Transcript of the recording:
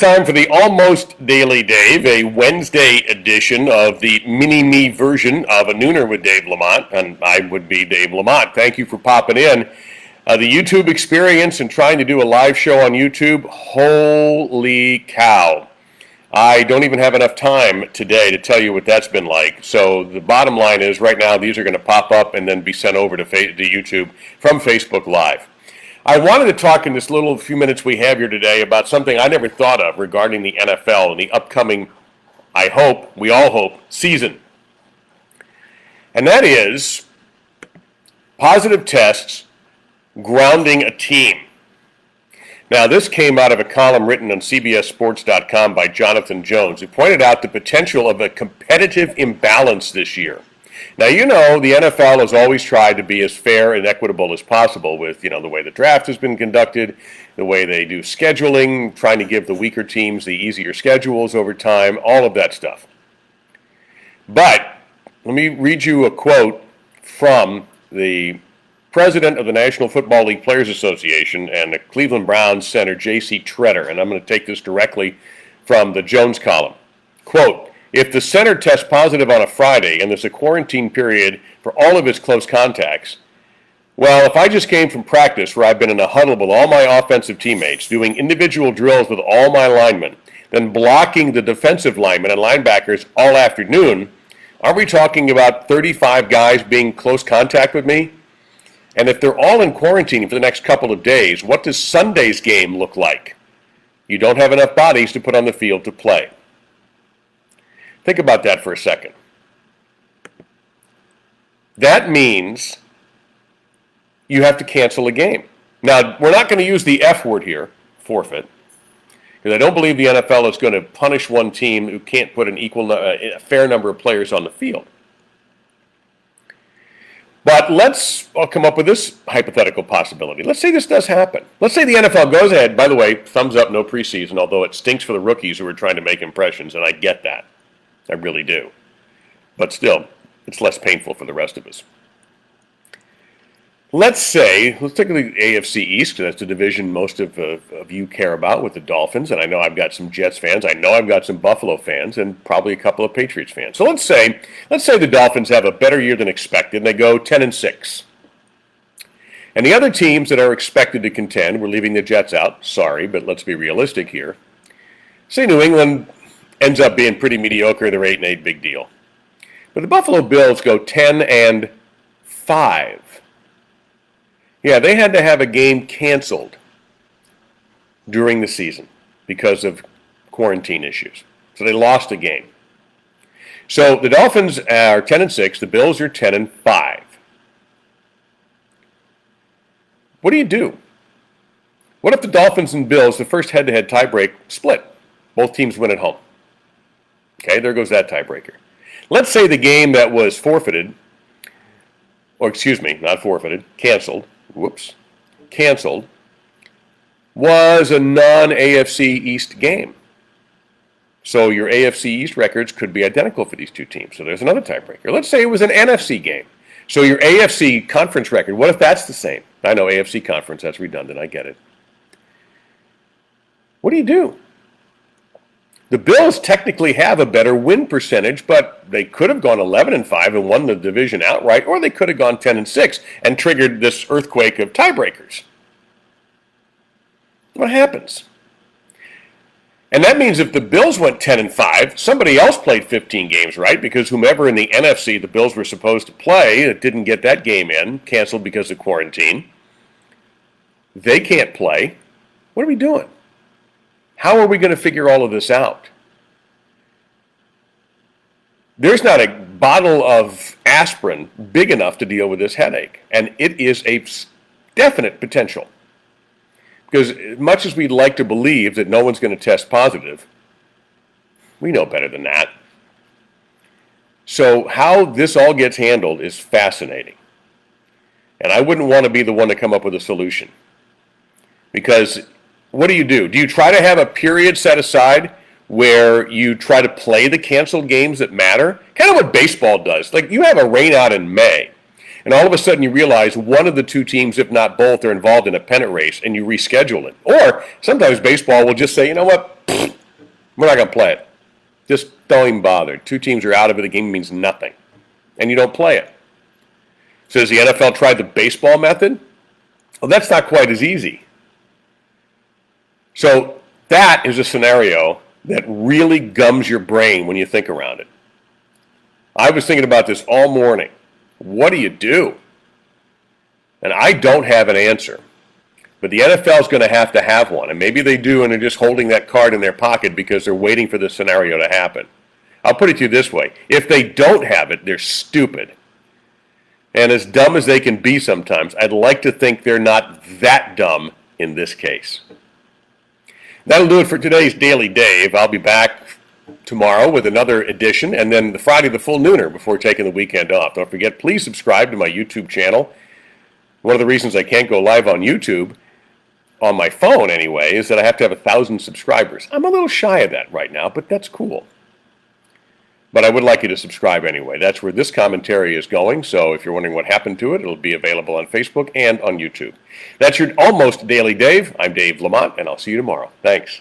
time for the Almost Daily Dave, a Wednesday edition of the mini-me version of a Nooner with Dave Lamont, and I would be Dave Lamont. Thank you for popping in. The YouTube experience and trying to do a live show on YouTube, holy cow. I don't even have enough time today to tell you what that's been like. So the bottom line is right now these are going to pop up and then be sent over to YouTube from Facebook Live. I wanted to talk in this little few minutes we have here today about something I never thought of regarding the NFL and the upcoming, I hope, we all hope, season. And that is positive tests grounding a team. Now, this came out of a column written on CBSSports.com by Jonathan Jones, who pointed out the potential of a competitive imbalance this year. Now, you know, the NFL has always tried to be as fair and equitable as possible with, the way the draft has been conducted, the way they do scheduling, trying to give the weaker teams the easier schedules over time, all of that stuff. But let me read you a quote from the president of the National Football League Players Association and the Cleveland Browns center, J.C. Tretter, and I'm going to take this directly from the Jones column. Quote, if the center tests positive on a Friday and there's a quarantine period for all of his close contacts, well, if I just came from practice where I've been in a huddle with all my offensive teammates, doing individual drills with all my linemen, then blocking the defensive linemen and linebackers all afternoon, are we talking about 35 guys being close contact with me? And if they're all in quarantine for the next couple of days, what does Sunday's game look like? You don't have enough bodies to put on the field to play. Think about that for a second. That means you have to cancel a game. Now, we're not going to use the F word here, forfeit, because I don't believe the NFL is going to punish one team who can't put a fair number of players on the field. But I'll come up with this hypothetical possibility. Let's say this does happen. Let's say the NFL goes ahead, by the way, thumbs up, no preseason, although it stinks for the rookies who are trying to make impressions, and I get that. I really do. But still, it's less painful for the rest of us. Let's take the AFC East, because that's the division most of you care about with the Dolphins, and I know I've got some Jets fans, I know I've got some Buffalo fans, and probably a couple of Patriots fans. So let's say the Dolphins have a better year than expected, and they go 10-6. And the other teams that are expected to contend, we're leaving the Jets out, sorry, but let's be realistic here. Say New England ends up being pretty mediocre, they're 8-8, big deal. But the Buffalo Bills go 10-5. Yeah, they had to have a game canceled during the season because of quarantine issues. So they lost a game. So the Dolphins are 10-6, the Bills are 10-5. What do? What if the Dolphins and Bills, the first head-to-head tiebreak, split? Both teams win at home. Okay, there goes that tiebreaker. Let's say the game that was forfeited, canceled, was a non-AFC East game. So your AFC East records could be identical for these two teams. So there's another tiebreaker. Let's say it was an NFC game. So your AFC conference record, what if that's the same? I know AFC conference, that's redundant, I get it. What do? The Bills technically have a better win percentage, but they could have gone 11-5 and won the division outright, or they could have gone 10-6 and triggered this earthquake of tiebreakers. What happens? And that means if the Bills went 10-5, somebody else played 15 games, right? Because whomever in the NFC the Bills were supposed to play that didn't get that game in, canceled because of quarantine, they can't play. What are we doing? How are we going to figure all of this out? There's not a bottle of aspirin big enough to deal with this headache, and it is a definite potential. Because as much as we'd like to believe that no one's going to test positive, we know better than that. So how this all gets handled is fascinating. And I wouldn't want to be the one to come up with a solution. Because what do? Do you try to have a period set aside where you try to play the canceled games that matter? Kind of what baseball does. Like you have a rain out in May, and all of a sudden you realize one of the two teams, if not both, are involved in a pennant race, and you reschedule it. Or sometimes baseball will just say, you know what, We're not going to play it. Just don't even bother. Two teams are out of it. The game means nothing. And you don't play it. So has the NFL tried the baseball method? Well, that's not quite as easy. So that is a scenario that really gums your brain when you think around it. I was thinking about this all morning. What do you do? And I don't have an answer. But the NFL is going to have one. And maybe they do, and they're just holding that card in their pocket because they're waiting for this scenario to happen. I'll put it to you this way. If they don't have it, they're stupid. And as dumb as they can be sometimes, I'd like to think they're not that dumb in this case. That'll do it for today's Daily Dave. I'll be back tomorrow with another edition, and then the Friday, the full nooner before taking the weekend off. Don't forget, please subscribe to my YouTube channel. One of the reasons I can't go live on YouTube, on my phone anyway, is that I have to have 1,000 subscribers. I'm a little shy of that right now, but that's cool. But I would like you to subscribe anyway. That's where this commentary is going, so if you're wondering what happened to it, it'll be available on Facebook and on YouTube. That's your Almost Daily Dave. I'm Dave Lamont, and I'll see you tomorrow. Thanks.